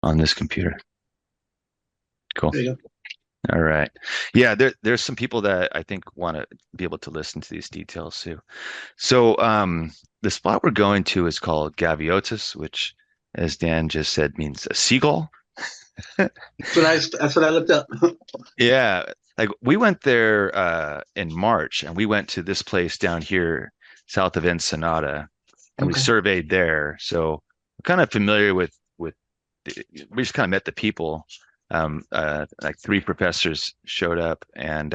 on this computer. Cool. There you go. All right. Yeah, there's some people that I think want to be able to listen to these details too. So the spot we're going to is called Gaviotis, which, as Dan just said, means a seagull. That's what I looked up. Yeah, like we went there in March, and we went to this place down here south of Ensenada, and we Okay. surveyed there. So we're kind of familiar with we just kind of met the people. Like three professors showed up, and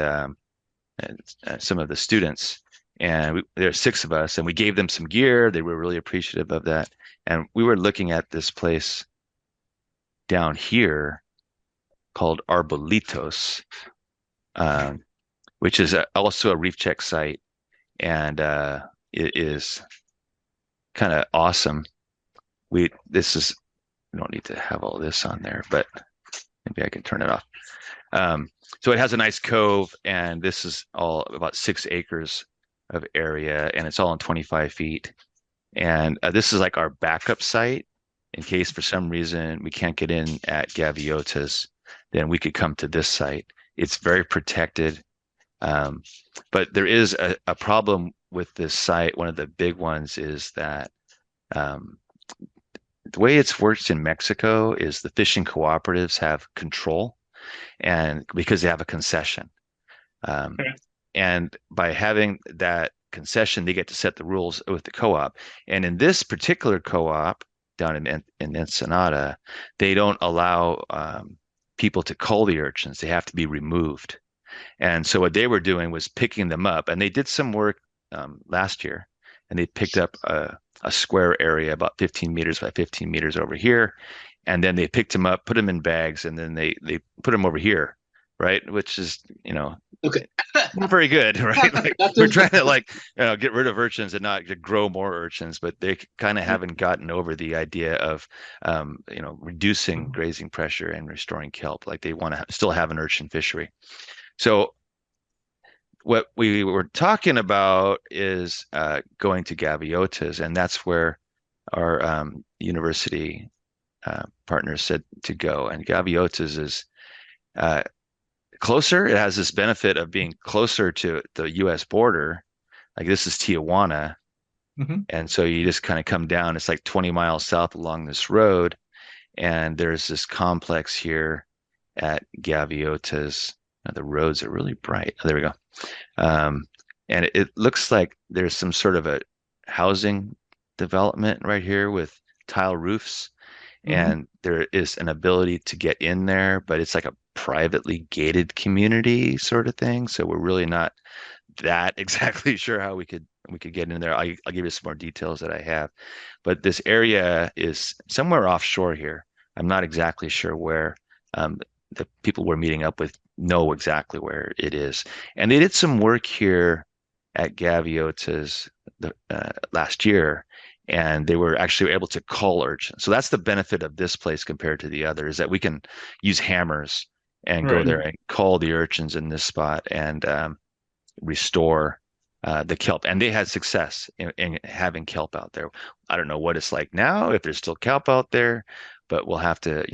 some of the students, and there's six of us, and we gave them some gear. They were really appreciative of that, and we were looking at this place down here called Arbolitos, um, which is also a reef check site, and it is kind of awesome. We this is we don't need to have all this on there, but maybe I can turn it off. Um, so it has a nice cove, and this is all about 6 acres of area, and it's all in 25 feet. And this is like our backup site in case for some reason we can't get in at Gaviotas, then we could come to this site. It's very protected. Um, but there is a problem with this site. One of the big ones is that um, the way it's worked in Mexico is the fishing cooperatives have control, and because they have a concession. Um, Okay. and by having that concession, they get to set the rules with the co-op. And in this particular co-op down in Ensenada, they don't allow people to cull the urchins. They have to be removed. And so what they were doing was picking them up, and they did some work last year, and they picked up a square area about 15 meters by 15 meters over here, and then they picked them up, put them in bags, and then they put them over here, right? Which is, Okay. not very good, right? Like That's we're trying to like get rid of urchins and not to grow more urchins, but they kind of haven't gotten over the idea of reducing grazing pressure and restoring kelp. Like they want to still have an urchin fishery. So what we were talking about is going to Gaviotas, and that's where our university partners said to go. And Gaviotas is uh, closer. It has this benefit of being closer to the U.S. border. Like this is Tijuana, Hmm. and so you just kind of come down. It's like 20 miles south along this road, and there's this complex here at Gaviotas. Now, the roads are really bright. Oh, there we go. Um, and it looks like there's some sort of a housing development right here with tile roofs, Hmm. and there is an ability to get in there, but it's like a privately gated community sort of thing. So we're really not that exactly sure how we could get in there. I'll give you some more details that I have, but this area is somewhere offshore here. I'm not exactly sure where. Um, the people we're meeting up with know exactly where it is, and they did some work here at Gaviotas last year, and they were actually able to cull urchins. So that's the benefit of this place compared to the other is that we can use hammers and go Right. there and cull the urchins in this spot and restore the kelp. And they had success in having kelp out there. I don't know what it's like now, if there's still kelp out there, but we'll have to,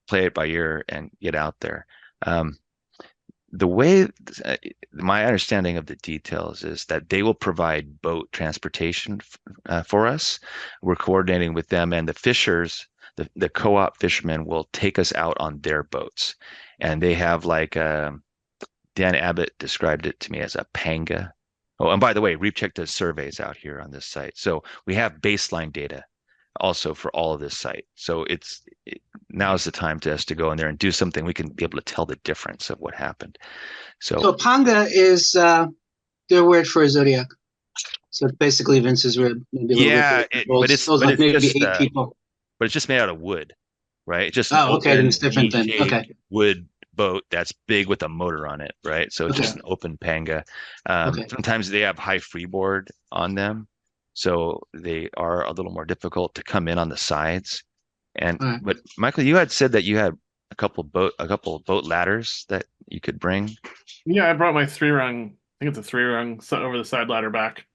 play it by ear and get out there. Um, the way my understanding of the details is that they will provide boat transportation for us. We're coordinating with them, and the fishers, the co-op fishermen, will take us out on their boats, and they have like Dan Abbott described it to me as a panga. Oh, and by the way, Reef Check does surveys out here on this site, so we have baseline data also for all of this site. So now's the time to us to go in there and do something we can be able to tell the difference of what happened. So So Panga is their word for a zodiac. So it's basically Vince's rib, maybe a little bit yeah, bigger. Holds like maybe eight people. but it's just made out of wood, right? It's just an Oh, okay, then it's open different then. V-shaped Okay, wood boat that's big with a motor on it, right? So it's just okay, an open panga. okay. Sometimes they have high freeboard on them, so they are a little more difficult to come in on the sides. And All right. but Michael, you had said that you had a couple of boat ladders that you could bring. Yeah, I brought my three rung. I think it's a three rung over the side ladder back.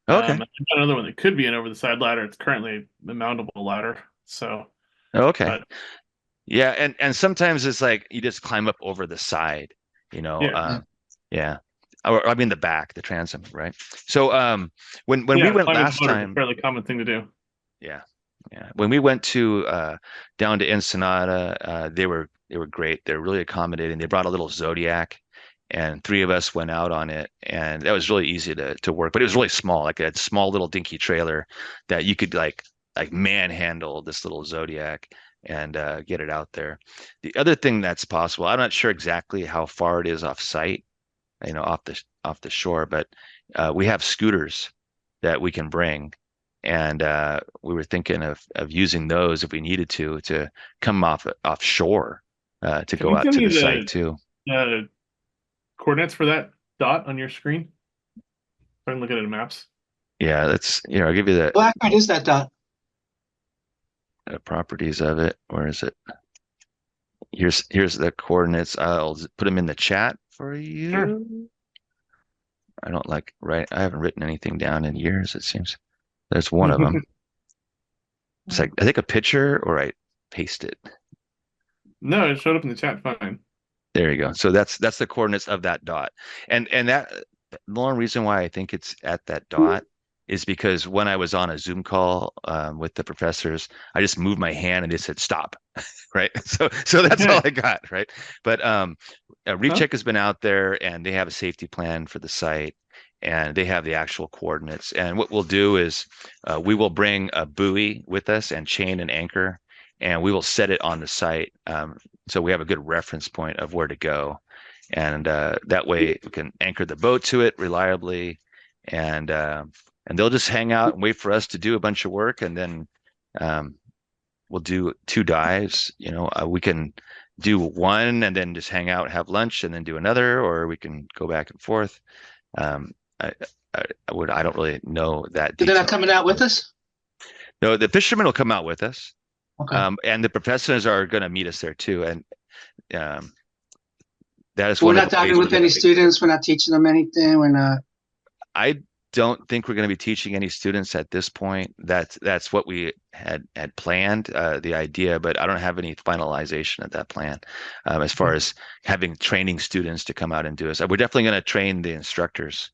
Okay. I've got another one that could be an over the side ladder. It's currently a mountable ladder. So, Okay. but Yeah, and sometimes it's like you just climb up over the side, you know. Yeah. Yeah. Yeah. Or I mean the back, the transom, right? So when we Yeah, went climbing the last motor is a time, fairly common thing to do. yeah. Yeah. When we went to down to Ensenada, they were great. They're really accommodating. They brought a little Zodiac and three of us went out on it and that was really easy to work, but it was really small, like a small little dinky trailer that you could like manhandle this little Zodiac and get it out there. The other thing that's possible, I'm not sure exactly how far it is off site, you know, off the shore, but we have scooters that we can bring, and we were thinking of using those if we needed to come offshore to Can go you out give to me the site the too. uh, coordinates for that dot on your screen? I can look at it in maps. Yeah, that's I'll give you the Black Rat is that dot. properties of it. Where is it? Here's the coordinates. I'll put them in the chat for Sure. you. I haven't written anything down in years, it seems. There's one of them. It's like I take a picture or I paste it. No, it showed up in the chat fine. There you go. So that's the coordinates of that dot. And that the only reason why I think it's at that dot is because when I was on a Zoom call with the professors, I just moved my hand and they said stop. Right. So that's all Okay. I got. Right. But Huh? Recheck has been out there and they have a safety plan for the site and they have the actual coordinates. And what we'll do is we will bring a buoy with us and chain and anchor, and we will set it on the site. So we have a good reference point of where to go. And that way we can anchor the boat to it reliably. And they'll just hang out and wait for us to do a bunch of work. And then um, we'll do two dives. We can do one and then just hang out, have lunch, and then do another, or we can go back and forth. Um, I, I don't really know that They're not detail. coming out with us? No, the fishermen will come out with us, Okay. and the professors are going to meet us there too. And um, that is We're one of not the diving ways we're with going any to make. students. We're not teaching them anything. We're not. I don't think we're going to be teaching any students at this point. That's what we had planned, the idea, but I don't have any finalization of that plan as far as having training students to come out and do this. We're definitely going to train the instructors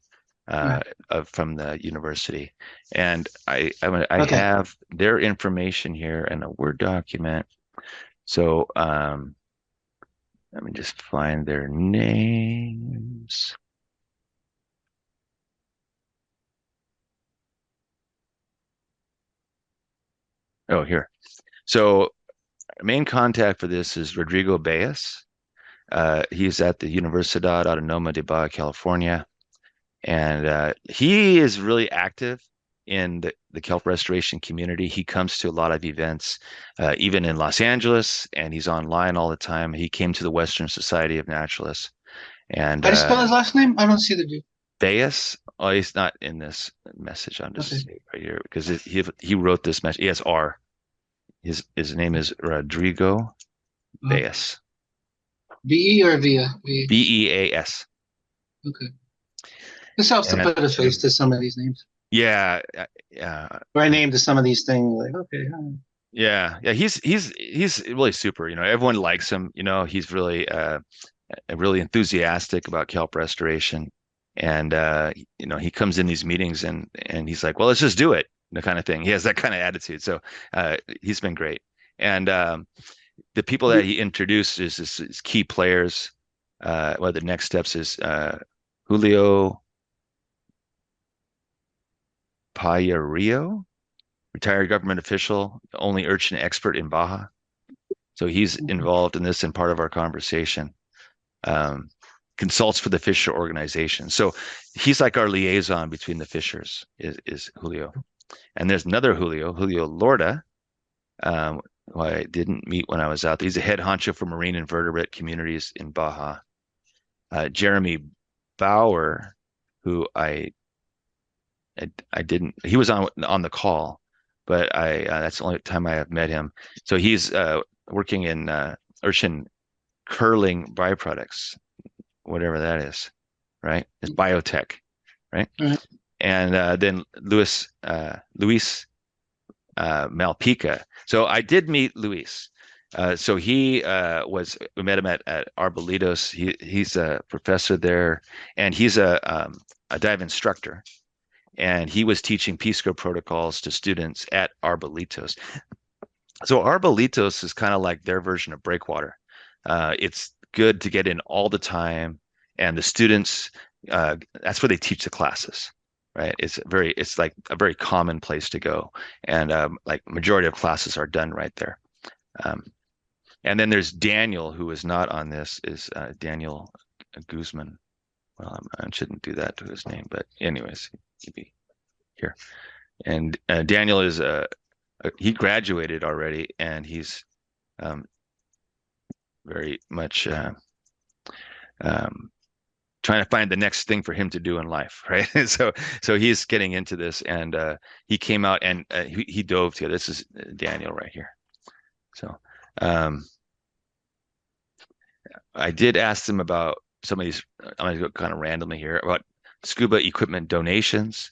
Right. from the university, and I Okay. have their information here in a Word document. So let me just find their names. Oh, here. So main contact for this is Rodrigo Baez. He's at the Universidad Autónoma de Baja California, and he is really active in the kelp restoration community. He comes to a lot of events, even in Los Angeles, and he's online all the time. He came to the Western Society of Naturalists, and How do you spell his last name? I don't see the dude. Baez. Oh, he's not in this message. I'm Okay. just right here because he wrote this message. He has R. His name is Rodrigo Baez. B-E or via? V. Beas. Okay. This helps to And put a face to some of these names. yeah, Or a name to some of these things. Like, okay. yeah. He's really super. Everyone likes him. He's really enthusiastic about kelp restoration, and he comes in these meetings and he's like, well, let's just do it, the kind of thing. He has that kind of attitude. So he's been great, and the people that he introduced is his key players. Well, the next steps is Julio Payarillo, retired government official, only urchin expert in Baja. So he's involved in this and part of our conversation. Um, Consults for the fisher organization. So he's like our liaison between the fishers is Julio. And there's another Julio Lorda, who I didn't meet when I was out there. He's a head honcho for marine invertebrate communities in Baja. Jeremy Bauer, who I didn't. He was on the call, but I that's the only time I have met him. So he's working in urchin curling byproducts, whatever that is, right? It's biotech, right? Right. And then Luis Malpica. So I did meet Luis, So he we met him at Arbolitos. He's a professor there, and he's a dive instructor. And he was teaching Pisco protocols to students at Arbolitos. So Arbolitos is kind of like their version of breakwater. It's good to get in all the time, and the students, that's where they teach the classes, right? It's like a very common place to go, and like majority of classes are done right there. Um, and then there's Daniel, who is not on this, is Daniel Guzman. Well, I shouldn't do that to his name, but anyways, he'd be here. And Daniel is he graduated already, and he's um, very much um, trying to find the next thing for him to do in life, right? So he's getting into this, and he came out and he dove to. This is Daniel right here. So um, I did ask them about some of these. I'm going to go kind of randomly here about scuba equipment donations.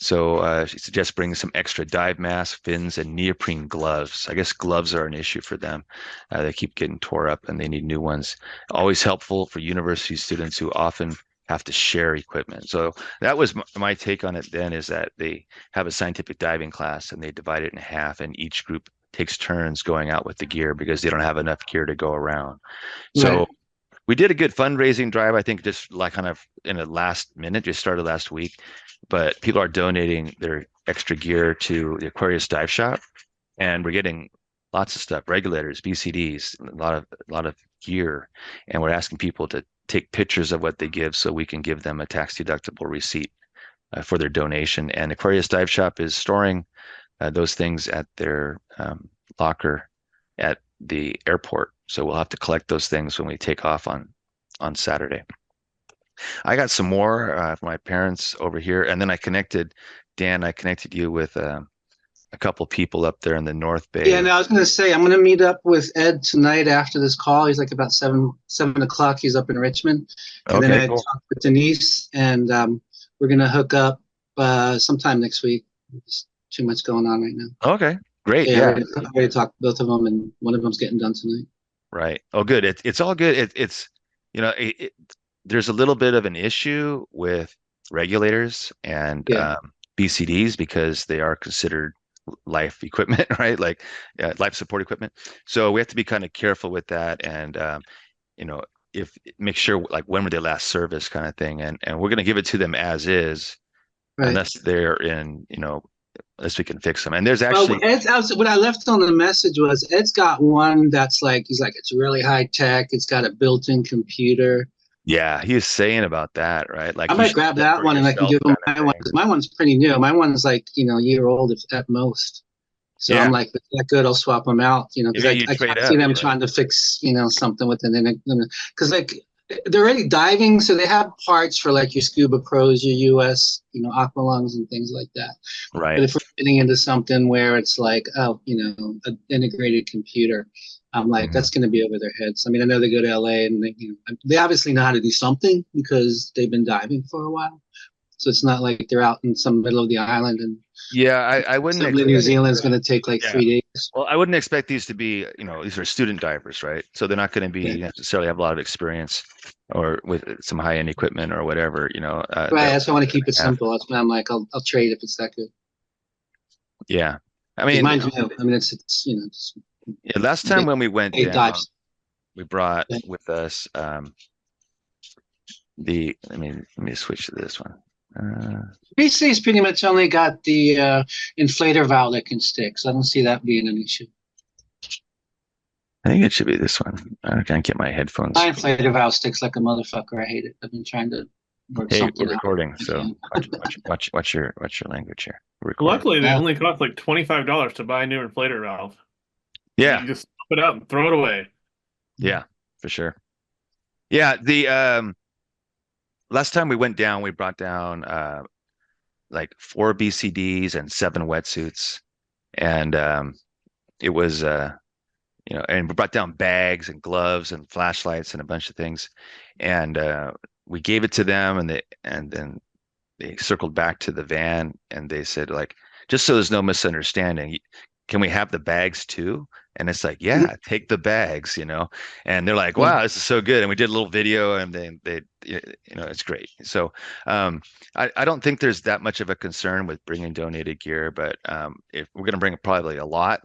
So she suggests bringing some extra dive masks, fins, and neoprene gloves. I guess gloves are an issue for them. They keep getting tore up and they need new ones. Always helpful for university students who often have to share equipment. So that was my take on it then, is that they have a scientific diving class and they divide it in half, and each group takes turns going out with the gear because they don't have enough gear to go around. So Right. we did a good fundraising drive, I think, just like kind of in the last minute, just started last week. But people are donating their extra gear to the Aquarius Dive Shop, and we're getting lots of stuff, regulators, BCDs, a lot of gear, and we're asking people to take pictures of what they give so we can give them a tax deductible receipt for their donation. And Aquarius Dive Shop is storing those things at their locker at the airport. So we'll have to collect those things when we take off on Saturday. I got some more from my parents over here, and then I connected you with a couple people up there in the North Bay. Yeah, no, I was gonna say I'm gonna meet up with Ed tonight after this call. He's like about 7 o'clock. He's up in Richmond, and then Okay, I cool. talked with Denise, and we're gonna hook up sometime next week. There's too much going on right now. Okay, great. So, yeah, Yeah, I already talked to both of them, and one of them's getting done tonight. right. Oh, good. It's all good. It's you know there's a little bit of an issue with regulators and Yeah, BCDs because they are considered life equipment, right? Like life support equipment. So we have to be kind of careful with that, and you know, if make sure like when were they last service kind of thing, and we're going to give it to them as is right. unless they're in, unless we can fix them. And there's Well, actually, what I left on the message was Ed's got one that's like he's like it's really high tech. It's got a built-in computer. yeah, he was saying about that, right? Like I you might should grab get that for one and I can yourself give him kind of my one thing. because my one's pretty new. My one's like a year old at most. So I'm Yeah, like, if it's that good, I'll swap them out. Because maybe you I trade can't see up, them trying to fix something with it. Because like they're already diving, so they have parts for like your Scuba Pros, your US, Aqua Lungs and things like that. But right? if we're getting into something where it's like, oh, an integrated computer, I'm like, Mhm. that's going to be over their heads. I mean, I know they go to LA and they obviously know how to do something because they've been diving for a while. So it's not like they're out in some middle of the island and Yeah, I wouldn't something in New expect. Zealand is going to take like Yeah. 3 days. Well, I wouldn't expect these to be, these are student divers, right? So they're not going to Yeah. be necessarily have a lot of experience or with some high-end equipment or whatever, Right. that That's why I want to keep it have. simple. That's why I'm like, I'll trade if it's that good. Yeah. I Because mean, mine's new. I mean, it's yeah, last time big when we went 8 dives. down, we brought Yeah. with us let me switch to this one. BC's pretty much only got the inflator valve that can stick, so I don't see that being an issue. I think it should be this one. I can't get my headphones. My inflator valve sticks like a motherfucker. I hate it. I've been trying to work Hey, something we're out. recording, I so can't. what's your language here? We're recording. Luckily, they Yeah. only cost like $25 to buy a new inflator valve. Yeah, You just put it out and throw it away. yeah, for sure. Yeah, the last time we went down, we brought down like 4 BCDs and 7 wetsuits, and it was and we brought down bags and gloves and flashlights and a bunch of things, and we gave it to them, and then they circled back to the van and they said, like, just so there's no misunderstanding, can we have the bags too? And it's like, yeah, take the bags, and they're like, Yeah. wow, this is so good. And we did a little video and then it's great. So, I don't think there's that much of a concern with bringing donated gear, but, if we're going to bring probably a lot,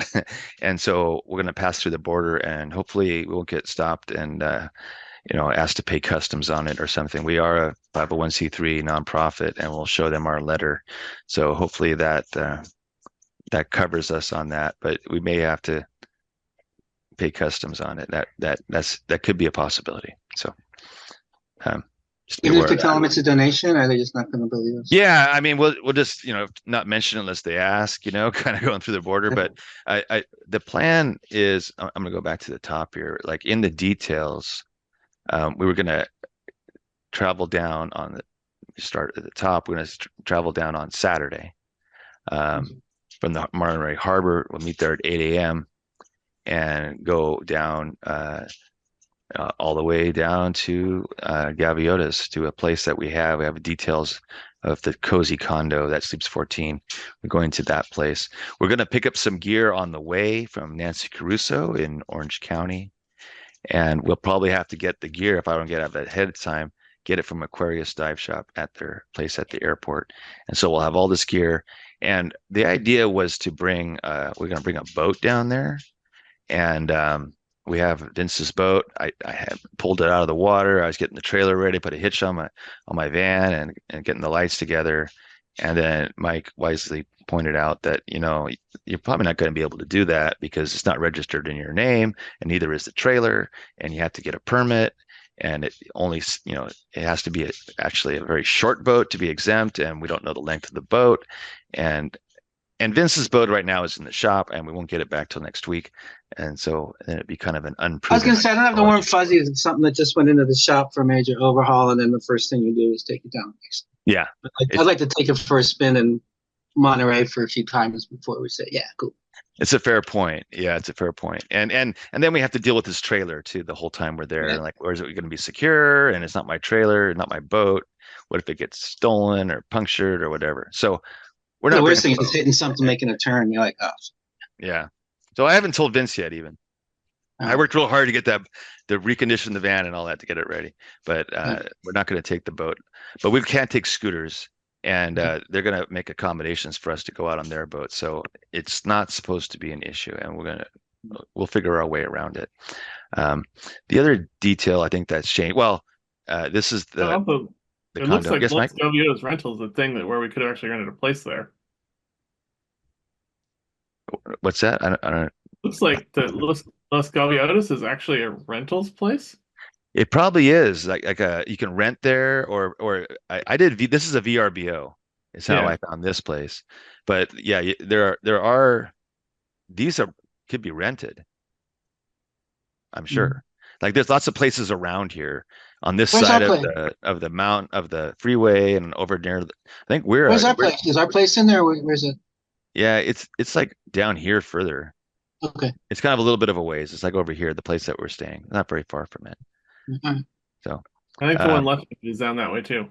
and so we're going to pass through the border and hopefully we won't get stopped and, asked to pay customs on it or something. We are a 501c3 nonprofit, and we'll show them our letter. So hopefully that covers us on that, but we may have to pay customs on it. That could be a possibility. So, just be Even aware if we of tell that. them it's a donation, are they just not going to believe us? Yeah, I mean, we'll just not mention it unless they ask. Kind of going through the border. But the plan is, I'm going to go back to the top here. Like in the details, we were going to travel down on the start at the top. We're going to travel down on Saturday, from the Monterey Harbor. We'll meet there at 8 a.m. and go down, all the way down to, Gaviotas, to a place that we have. We have details of the cozy condo that sleeps 14. We're going to that place. We're going to pick up some gear on the way from Nancy Caruso in Orange County. And we'll probably have to get the gear, if I don't get it ahead of time, get it from Aquarius Dive Shop at their place at the airport. And so we'll have all this gear. And the idea was to we're going to bring a boat down there. And, we have Vince's boat. I had pulled it out of the water. I was getting the trailer ready, put a hitch on my van, and getting the lights together. And then Mike wisely pointed out that, you're probably not going to be able to do that because it's not registered in your name, and neither is the trailer, and you have to get a permit. And it only, it has to be actually a very short boat to be exempt, and we don't know the length of the boat. And Vince's boat right now is in the shop, and we won't get it back till next week. And so then it'd be kind of an I was unproven going to say, I don't have the knowledge. warm fuzzies. It's something that just went into the shop for a major overhaul, and then the first thing you do is take it down. Yeah, I'd like to take it for a spin in Monterey for a few times before we say, yeah, cool. it's a fair point. Yeah, it's a fair point. And then we have to deal with this trailer too the whole time we're there. Yeah. Like, where's it going to be secure? And it's not my trailer, not my boat. What if it gets stolen or punctured or whatever? So we're The not worst bringing thing the is boat. hitting something, making a turn. You're like, oh. Yeah. So I haven't told Vince yet even. I worked real hard to get the recondition the van and all that to get it ready. But, we're not going to take the boat. But we can't take scooters, and, they're going to make accommodations for us to go out on their boat. So it's not supposed to be an issue, and we'll figure our way around it. The other detail I think that's changed. Well, this is Also, the it looks condo. like Yes, Mike? Los Gaviotas Rentals, the thing where we could have actually rented a place there. What's that? I don't. Looks like the Los Gaviotas is actually a rentals place. It probably is like you can rent there, or I did. This is a VRBO. Is how Yeah. I found this place. But yeah, there are these are could be rented. I'm sure. Like there's lots of places around here on this Where's side our of place? the mount of the freeway and over near. I think Where's our place? Is our place in there? Where's it? yeah, it's like down here further. Okay. It's kind of a little bit of a ways. It's like over here, the place that we're staying, not very far from it. Mhm. So, I think the uh, one left is down that way too.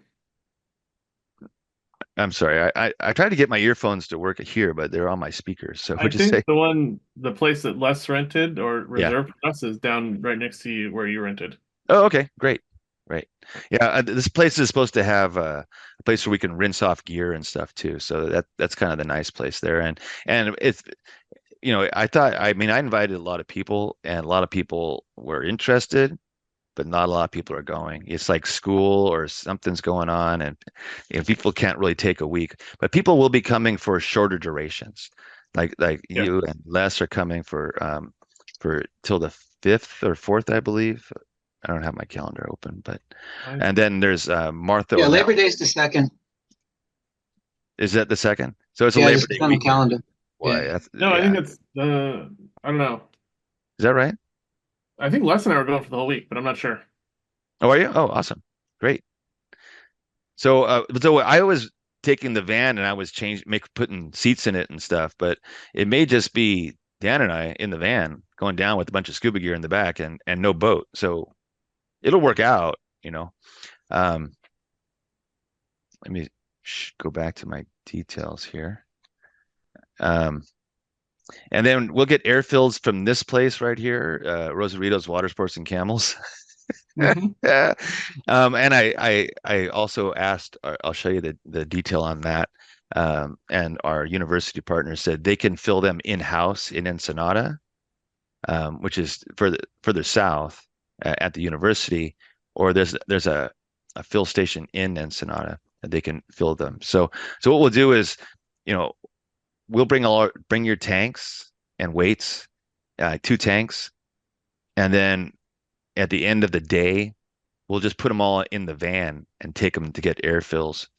I'm sorry. I tried to get my earphones to work here, but they're on my speakers. So I what'd you say? think the place that Les rented or Yeah. reserved for us is down right next to you where you rented. Oh, okay. Great. Great. Yeah. This place is supposed to have, a place where we can rinse off gear and stuff too. So that's kind of the nice place there. And it's, I mean, I invited a lot of people, and a lot of people were interested, but not a lot of people are going. It's like school or something's going on, and people can't really take a week. But people will be coming for shorter durations, like Yeah. you and Les are coming for till the 5th or 4th, I believe. I don't have my calendar open, but I, and then there's, Martha. Yeah, And Labor Day's the second. is that the second? So it's a Yeah, Labor just Day on the weekend. calendar. Why? Yeah. no, I Yeah. think it's I don't know. Is that right? I think Les and I were going for the whole week, but I'm not sure. Oh, are you? Oh, awesome. Great. So I was taking the van and I was putting seats in it and stuff, but it may just be Dan and I in the van going down with a bunch of scuba gear in the back and no boat. So it'll work out. Um, let me go back to my details here. Um, And then we'll get air fills from this place right here, Rosarito's Water Sports and Camels. Hmm. Yeah. And I also asked, I'll show you the detail on that. And our university partner said they can fill them in-house in Ensenada, which is further south at the university, or there's a fill station in Ensenada that they can fill them. So what we'll do is, you know, we'll bring your tanks and weights, 2 tanks, and then at the end of the day, we'll just put them all in the van and take them to get air fills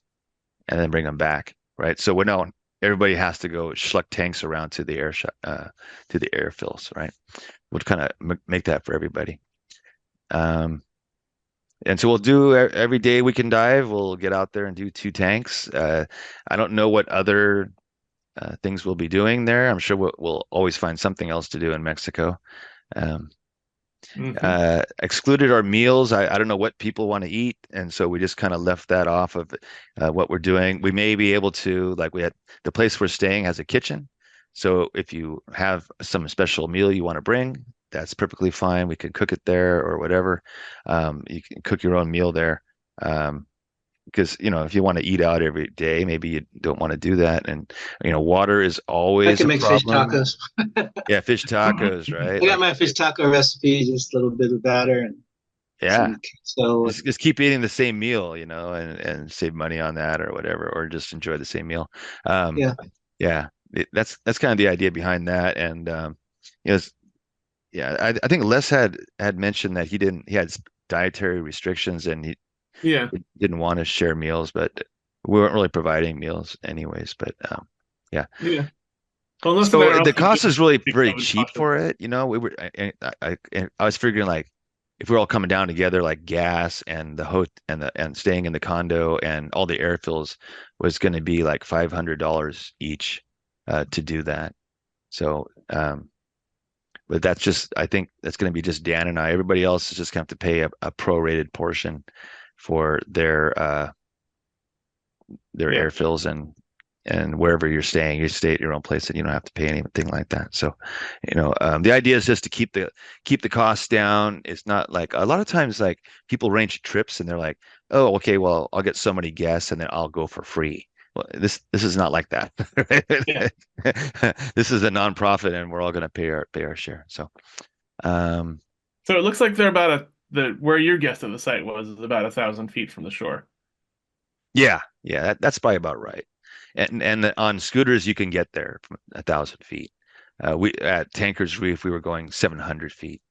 and then bring them back, right? So we know everybody has to go schlepp tanks around to the to the air fills, right? We'll kind of make that for everybody. Um, and so we'll do every day we can dive. We'll get out there and do 2 tanks. I don't know what other things we'll be doing there. I'm sure we'll always find something else to do in Mexico. Um, Hmm. Excluded our meals. I don't know what people want to eat, and so we just kind of left that off of what we're doing. We may be able to, like we had the place we're staying has a kitchen, so if you have some special meal you want to bring, that's perfectly fine. We can cook it there or whatever. You can cook your own meal there. Because if you want to eat out every day, maybe you don't want to do that. And water is I always can a make fish problem. tacos. Yeah, fish tacos, right? I got Like, my fish taco recipe, just a little bit of batter and yeah, some queso. just keep eating the same meal, and save money on that or whatever, or just enjoy the same meal. Um, Yeah, yeah, that's kind of the idea behind that. And you know, yeah, I think Les had mentioned that he had dietary restrictions and Yeah. he didn't want to share meals, but we weren't really providing meals anyways. But yeah. Yeah. Well, Les and I So are the also cost doing is really big pretty oven cheap pasta. for it. We were, I was figuring like if we're all coming down together, like gas and the host and staying in the condo and all the air fills was going to be like $500 each to do that. So, but I think that's going to be just Dan and I. Everybody else is just going to have to pay a prorated portion for their Yeah. air fills and wherever you're staying, you stay at your own place and you don't have to pay anything like that. So, the idea is just to keep the costs down. It's not like a lot of times like people arrange trips and they're like, oh, okay, well, I'll get so many guests and then I'll go for free. Well, this is not like that. Yeah. This is a nonprofit and we're all going to pay our share. So, um, So it looks like they're about the where your guest of the site was is about 1,000 feet from the shore. yeah, that's probably about right. And on scooters you can get there from 1,000 feet. We at Tankers Reef we were going 700 feet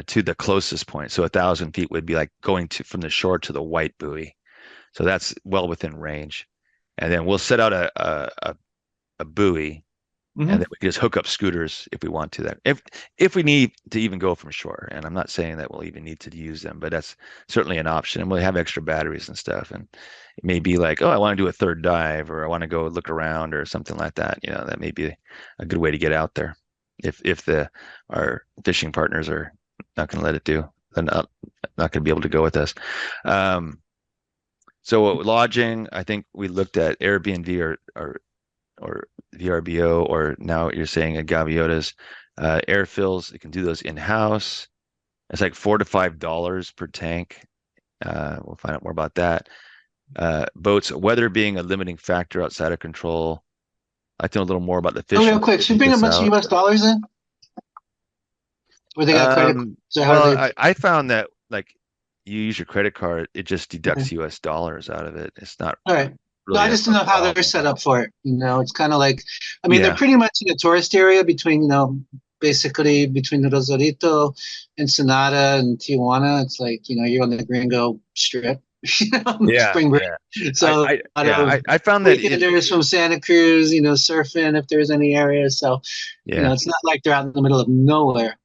to the closest point. So 1,000 feet would be like going to from the shore to the white buoy. So that's well within range. And then we'll set out a buoy and then Hmm. we can just hook up scooters if we want to that. If we need to even go from shore. And I'm not saying that we'll even need to use them, but that's certainly an option. And we'll have extra batteries and stuff. And it may be like, oh, I want to do a third dive or I want to go look around or something like that. That may be a good way to get out there. If our fishing partners are not going to let it do, they're not going to be able to go with us. Um, so lodging, I think we looked at Airbnb or VRBO, or now you're saying at Gaviotas, air fills. You can do those in-house. It's like $4 to $5 per tank. We'll find out more about that. Boats, weather being a limiting factor outside of control. I'd like to know a little more about the oh, fishing real that quick, could should we take bring a us bunch of out. US dollars in? Or they got credit cards? So how do Well, they? I found that like you use your credit card, it just deducts Okay. US dollars out of it. It's not All right. No, really I a just don't know how they're problem. set up for it. It's kind of like, I mean, they're Yeah, pretty much in a tourist area between, basically between the Rosarito, Ensenada, and Tijuana. It's like, you're on the Gringo Strip, yeah, spring break. yeah. So a lot of I found that weekenders from Santa Cruz, surfing if there's any areas. So, yeah. it's not like they're out in the middle of nowhere.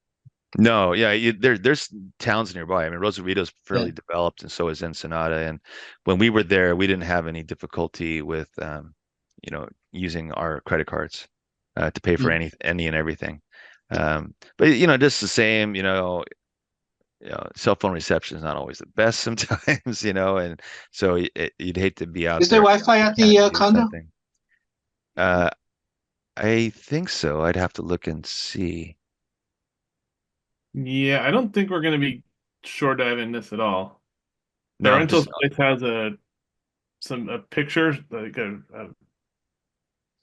No, yeah, there's towns nearby. I mean, Rosarito's Yeah. fairly developed, and so is Ensenada. And when we were there, we didn't have any difficulty with, using our credit cards to pay for Mm. any and everything. But just the same, cell phone reception is not always the best sometimes, and so you'd hate to be out Is there there Wi-Fi and at you can't the do condo? something. Uh, I think so. I'd have to look and see. Yeah, I don't think we're gonna be shore diving this at all. The No, rental just place has a picture, like an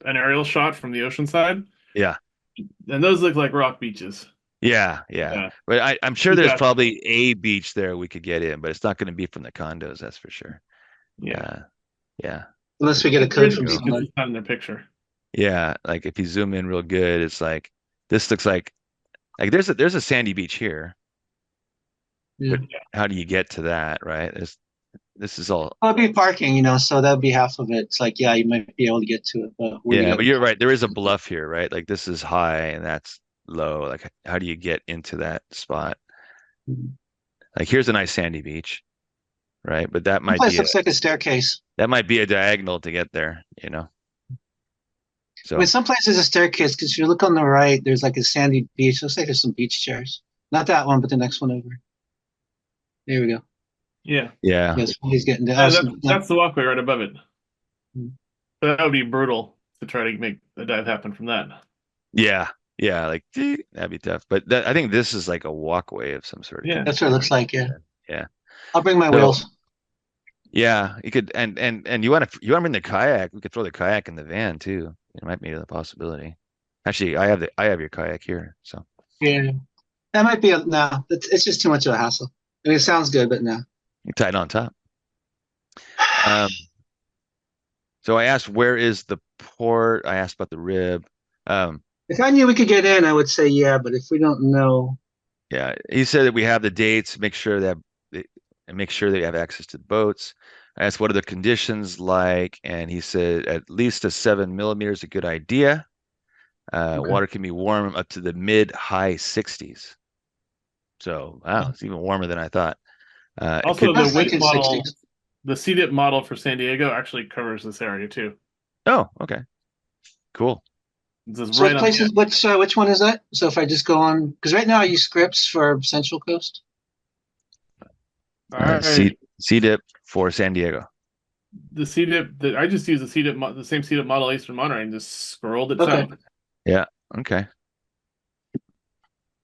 aerial shot from the ocean side, yeah. and those look like rock beaches. Yeah, yeah. Yeah, But I'm sure we there's got that. probably a beach there we could get in, but it's not going to be from the condos, that's for sure. Yeah, Uh, yeah. Unless we get a there code is a from beach, So, it's someone. just not in their picture. yeah, like if you zoom in real good, it's this looks like there's a sandy beach here, Yeah. but how do you get to that, right? This is all Well, it'd be parking, so that'd be half of it. It's like, yeah, you might be able to get to it, but where do you yeah, get but the you're car? right. There is a bluff here, right? Like this is high and that's low. Like how do you get into that spot? Mhm. Like here's a nice sandy beach, right? But One place looks like a staircase. that might be a diagonal to get there, I mean, So some places a staircase because if you look on the right, there's like a sandy beach. Looks like there's some beach chairs. Not that one, but the next one over. There we go. Yeah, yeah. Yes, he's getting to yeah, us. that's the walkway right above it. That would be brutal to try to make a dive happen from that. Yeah, yeah, like that'd be tough. But I think this is like a walkway of some sort. It could Yeah, be That's what it looks like. Yeah, yeah. I'll bring my So wheels. yeah, you could and you want to bring the kayak? We could throw the kayak in the van too. It might be a possibility. Actually, I have your kayak here, so Yeah, that might be a no. It's just too much of a hassle. I mean, it sounds good, but no. you tie it on top. Um, so I asked where is the port? I asked about the rib. Um, If I knew we could get in, I would say yeah. But if we don't know, Yeah, he said that we have the dates, and make sure that you have access to the boats. I asked what are the conditions like, and he said at least a 7 millimeter is a good idea. okay. Water can be warm up to the mid high 60s. So wow, it's even warmer than I thought. It also could. the That's wave model, 1960s. the CDIP model for San Diego actually covers this area too. Oh, okay, cool. It's just So right what on the places? edge. Which one is that? So if I just go on, because right now I use scripts for Central Coast. All right, C dip for San Diego. the CDIP that I just used the same CDIP model Eastern Monterey and just scrolled it Okay. south. Yeah. Okay.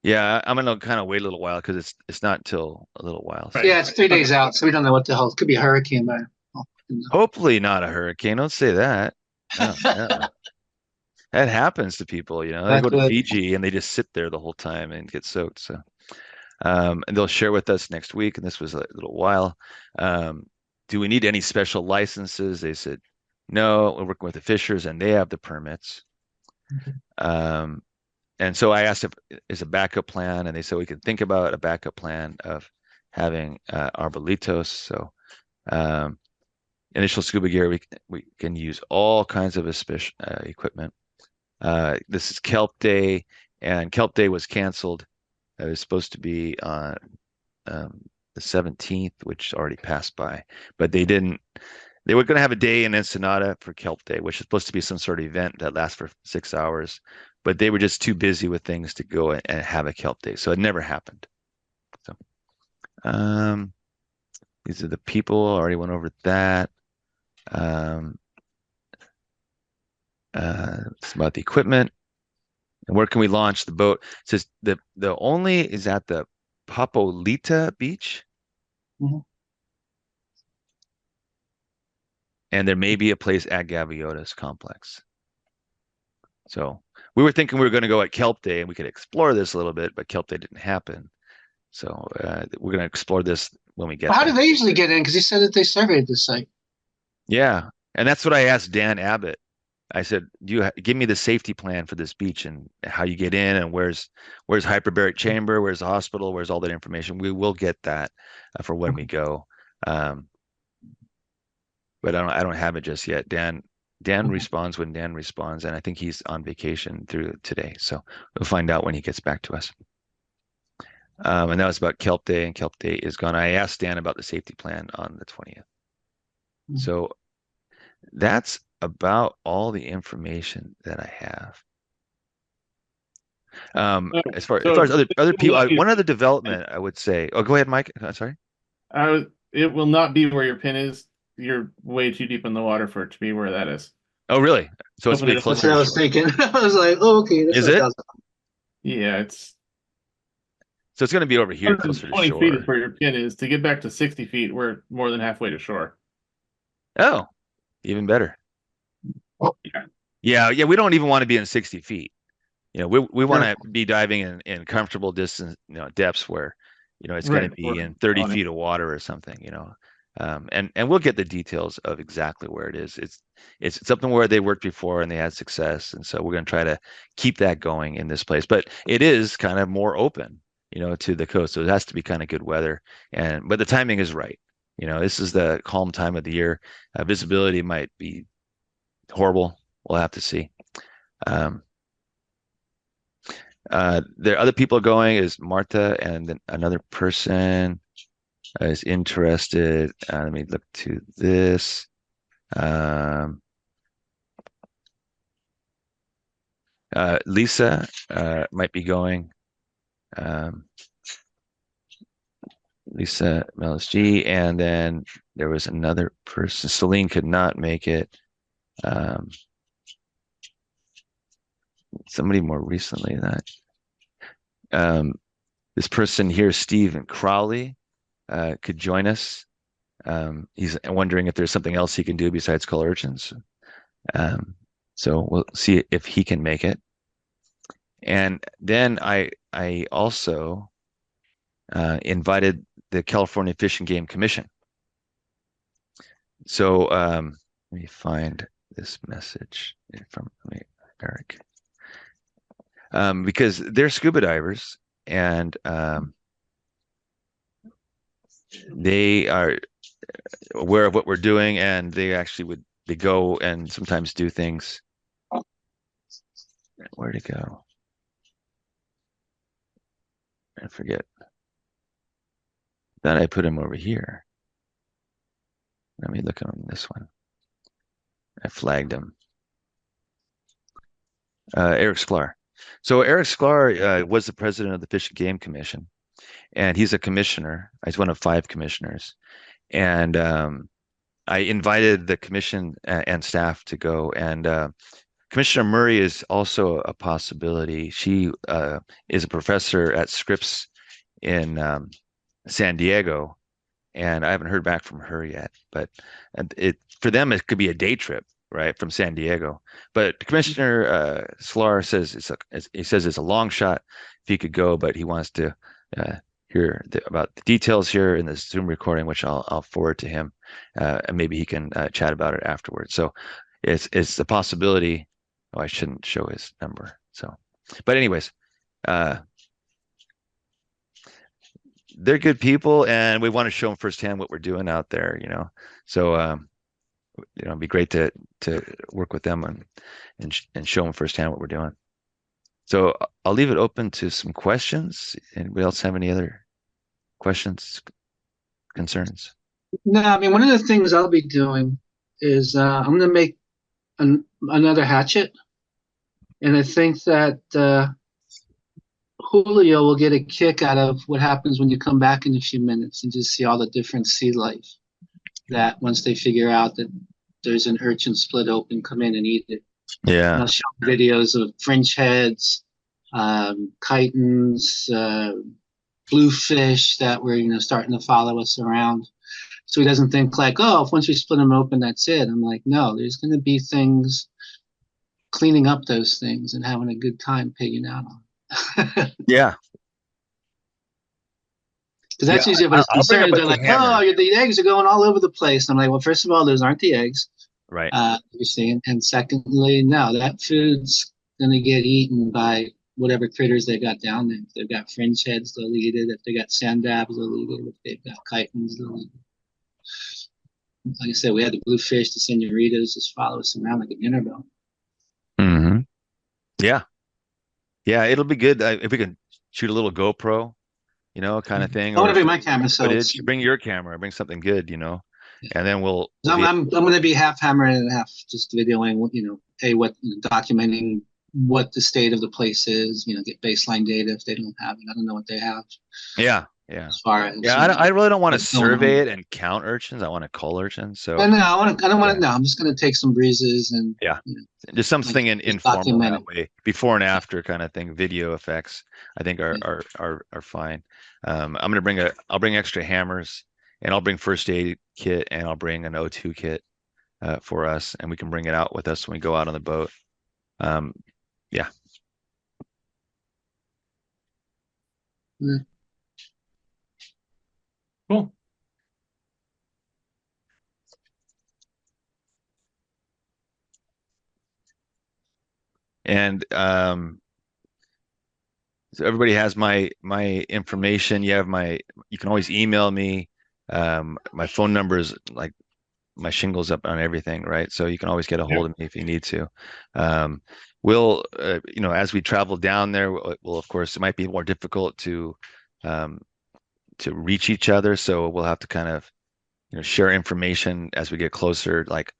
Yeah, I'm gonna kind of wait a little while because it's not till a little while. Right. So Yeah, it's 3 days Okay. out, so we don't know what the hell. It could be a hurricane by. Oh, hopefully not a hurricane. Don't say that. Oh no. That happens to people, They go That's to what. Fiji and they just sit there the whole time and get soaked. So, and they'll share with us next week. And this was a little while. Um, do we need any special licenses? They said, no, we're working with the fishers and they have the permits. Um, and so I asked if is a backup plan, and they said we could think about a backup plan of having arbolitos. So, um, initial scuba gear, we can use all kinds of equipment. This is Kelp Day, and Kelp Day was canceled. It was supposed to be on um, the 17th, which already passed by, but they didn't. They were going to have a day in Ensenada for Kelp Day, which is supposed to be some sort of event that lasts for 6 hours, but they were just too busy with things to go and have a Kelp Day, so it never happened. So, um, these are the people. I already went over that. Um, it's about the equipment. And where can we launch the boat? It says the only is at the Papolita Beach, Mhm. and there may be a place at Gaviotas Complex. So we were thinking we were going to go at Kelp Day and we could explore this a little bit, but Kelp Day didn't happen. So we're going to explore this when we get How do there. they usually get in? Because he said that they surveyed this site. Yeah, and that's what I asked Dan Abbott. I said, give me the safety plan for this beach and how you get in and where's hyperbaric chamber, where's the hospital, where's all that information. We will get that for when we go. Um, but I don't have it just yet. Dan Okay. responds when Dan responds, and I think he's on vacation through today. So we'll find out when he gets back to us. And that was about Kelp Day, and Kelp Day is gone. I asked Dan about the safety plan on the 20th. Mhm. So that's about all the information that I have. As far as So far as other it will people, not be. one other development I would say. Oh, go ahead, Mike. Sorry. It will not be where your pin is. You're way too deep in the water for it to be where that is. Oh, really? So it's Open gonna it be up on That's closer what to I my. was shore. thinking. I was like, oh, okay, that's Is what I it? was. Yeah, it's So it's gonna be over here, closer to 120 feet is shore. where your pin is. To get back to 60 feet, we're more than halfway to shore. Oh, even better. Yeah. Yeah, yeah. We don't even want to be in 60 feet. We want No, to be diving in comfortable distance, depths where, it's going to Right. be We're in 30 on it. feet of water or something. And we'll get the details of exactly where it is. It's something where they worked before and they had success, and so we're going to try to keep that going in this place. But it is kind of more open, to the coast, so it has to be kind of good weather, but the timing is right. This is the calm time of the year. Visibility might be horrible. We'll have to see. Um, there are other people going is Martha and then another person is interested. Let me look to this. Um, Lisa might be going. Um, Lisa Melis G. And then there was another person. Celine could not make it. Um, Somebody more recently that. Um, this person here, Stephen Crowley, could join us. He's wondering if there's something else he can do besides call urchins. Um, so we'll see if he can make it. And then I also invited the California Fish and Game Commission. So let me find this message from Eric, because they're scuba divers and they are aware of what we're doing, and they actually they go and sometimes do things. Where to go? I forget. Then I put him over here. Let me look on this one. I flagged him. Eric Sklar. So Eric Sklar was the president of the Fish and Game Commission, and he's a commissioner. He's one of 5 commissioners. And I invited the commission and staff to go. And Commissioner Murray is also a possibility. She is a professor at Scripps in San Diego, and I haven't heard back from her yet. But it for them, it could be a day trip, right, from San Diego. But Commissioner Sklar says he says it's a long shot if he could go, but he wants to hear about the details here in this Zoom recording, which I'll forward to him, and maybe he can chat about it afterwards. So it's a possibility. Oh, I shouldn't show his number. So, but anyways, uh, they're good people, and we want to show them firsthand what we're doing out there. So, it'd be great to work with them and show them firsthand what we're doing. So I'll leave it open to some questions. Anybody else have any other questions, concerns? no, I mean, one of the things I'll be doing is I'm going to make another hatchet, and I think that Julio will get a kick out of what happens when you come back in a few minutes and just see all the different sea life that once they figure out that there's an urchin split open, come in and eat it. And Yeah, I'll show videos of fringe heads, chitons, bluefish that were starting to follow us around. So he doesn't think like, oh, if once we split them open, that's it. I'm like, no, there's going to be things cleaning up those things and having a good time pigging out on them. yeah, Because yeah. that's usually I'll, what's I'll bring a concerned. They're bunch of like, oh, hammers. the eggs are going all over the place. I'm like, well, first of all, those aren't the eggs. Right. You're seeing, and secondly, no, that food's gonna get eaten by whatever critters they got down there. If they've got fringe heads, they'll eat it. If they got sand dabs, they'll eat it. If they've got chitons, they'll eat it. Like I said, we had the bluefish, the senoritas, just follow us around like a dinner bell. Hmm. Yeah, yeah. It'll be good if we can shoot a little GoPro, kind of thing, I want or to bring my camera, so it's. footage. Bring your camera, bring something good, Yeah. and then we'll I'm be. I'm I'm gonna be half hammering and half just videoing. Hey, documenting what the state of the place is. Get baseline data if they don't have it. I don't know what they have. Yeah, Yeah. as far as Yeah, I really don't want to what's going survey on. it and count urchins. I want to cull urchins. So And no, I don't want yeah, to. No, I'm just going to take some breezes and yeah. you know, Just like something just informal document that it. way, before and after kind of thing. Video effects, I think Yeah. are fine. I'll bring extra hammers, and I'll bring first aid kit, and I'll bring an O2 kit for us, and we can bring it out with us when we go out on the boat. Um, yeah. Yeah. Cool. And so everybody has my information. You can always email me. My phone number is like my shingles up on everything, right? So you can always get a Yep. hold of me if you need to. Um, we'll, as we travel down there, we'll of course, it might be more difficult um, to reach each other. So we'll have to kind of, share information as we get closer, like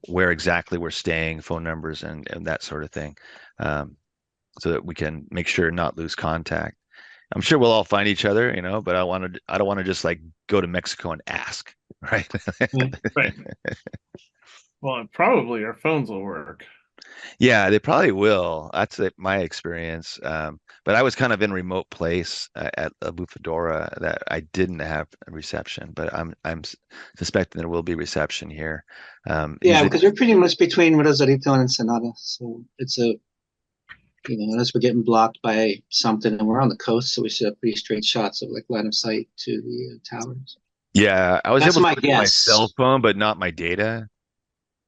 where exactly we're staying, phone numbers, and that sort of thing, so that we can make sure not lose contact. I'm sure we'll all find each other, but I don't want to just like go to Mexico and ask, right? Right. Right. Well, probably our phones will work. Yeah, they probably will. That's my experience. But I was kind of in a remote place at La Bufadora that I didn't have a reception, but I'm suspecting there will be reception here. Yeah, Usually, because we're pretty much between Rosarito and Ensenada, so it's a unless we're getting blocked by something, and we're on the coast, so we should have pretty straight shots of like line of sight to the towers. yeah, I was That's able to my look at my cell guess. phone, but not my data.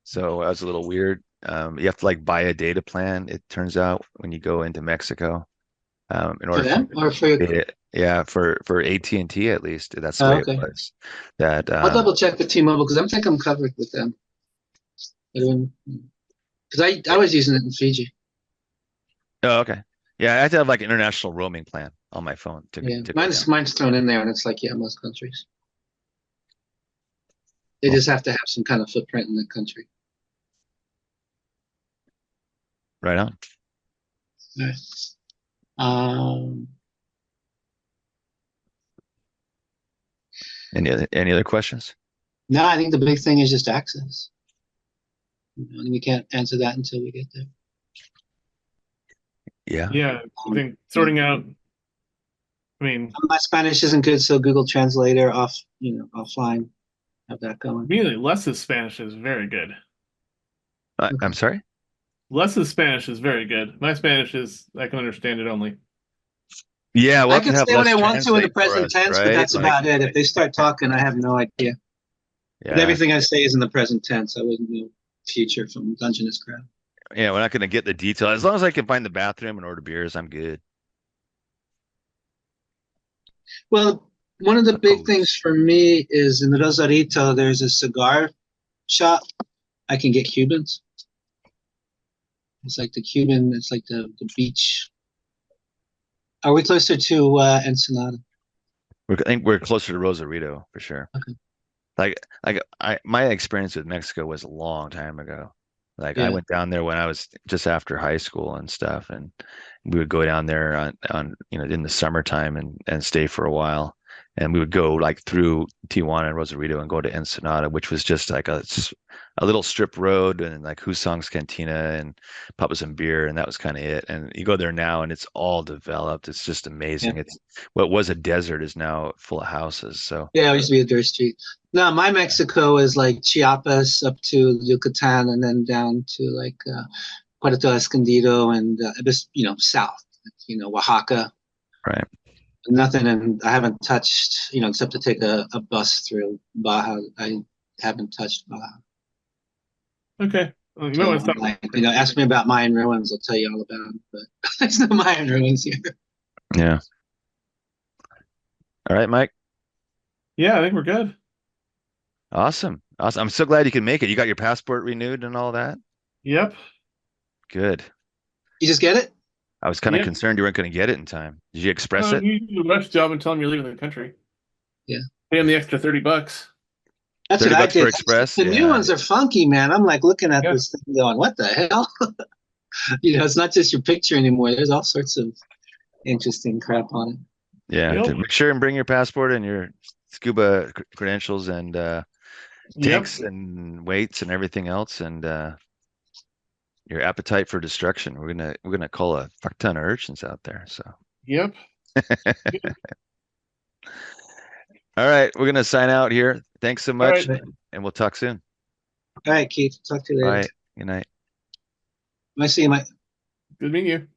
So that was a little weird. You have to like buy a data plan, it turns out, when you go into Mexico, in For order for them or for your. it. Yeah, for AT&T at least, that's the Oh, way it okay. was. That I'll double check the T-Mobile because I'm covered with them. Because I was using it in Fiji. Oh, okay. Yeah, I have to have like an international roaming plan on my phone Yeah, to go down. mine's thrown in there, and it's like most countries they Cool. just have to have some kind of footprint in the country. Right on. All right. Um, Any other questions? no, I think the big thing is just access. And we can't answer that until we get there. Yeah. Yeah, I Um, think sorting out. I mean, my Spanish isn't good, so Google Translator offline, have that going. really, Les's Spanish is very good. I'm Okay. sorry? Les's Spanish is very good. My Spanish is I can understand it only. Yeah, we'll I have to can have say what Les I want to in the translate for present us, tense, but right? that's about it. If they start talking, I have no idea. But Yeah. everything I say is in the present tense. I wouldn't know future from Dungeness Crowd. Yeah, we're not going to get the detail. As long as I can find the bathroom and order beers, I'm good. Well, one of the The big things booze. for me is in Rosarito, there's a cigar shop. I can get Cubans. It's like it's like the beach. Are we closer to Ensenada? I think we're closer to Rosarito for sure. Okay. My experience with Mexico was a long time ago. Like I Yeah. went down there when I was just after high school and stuff, and we would go down there on in the summertime and stay for a while. And we would go like through Tijuana and Rosarito and go to Ensenada, which was just like a little strip road and like Husong's Cantina and Papas and beer, and that was kind of it. And you go there now and it's all developed. It's just Yeah. amazing. It's what was a desert is now full of houses. So Yeah, it used to be a dirt street. No, my Mexico is like Chiapas up to Yucatan and then down to like Puerto Escondido and just south, Oaxaca. right. Nothing, and I haven't touched, except to take a bus through Baja. I haven't touched Baja. Okay. Well, you might So want to I'm stop. like, ask me about Mayan ruins. I'll tell you all about them, but there's no Mayan ruins here. Yeah. All right, Mike. Yeah, I think we're good. Awesome. Awesome. I'm so glad you can make it. You got your passport renewed and all that? Yep. Good. You just get it? I was kind of Yep. concerned you weren't going to get it in time. Did you express it? You do a rush job and tell them you're leaving the country. Yeah. Pay them the extra $30. That's what 30 I bucks for did. express? The new Yeah. ones are funky, man. I'm like looking at Yeah. this thing going, what the hell? It's not just your picture anymore. There's all sorts of interesting crap on it. Yeah, Yep. make sure and bring your passport and your scuba credentials and Yep. tanks and weights and everything else, and your appetite for destruction. We're gonna call a fuck ton of urchins out there. So, Yep. all right, we're gonna sign out here. Thanks so All much, right. All and we'll talk soon. right, Keith. Talk to you later. Bye. Good night. I see you, Mike. Good meeting you.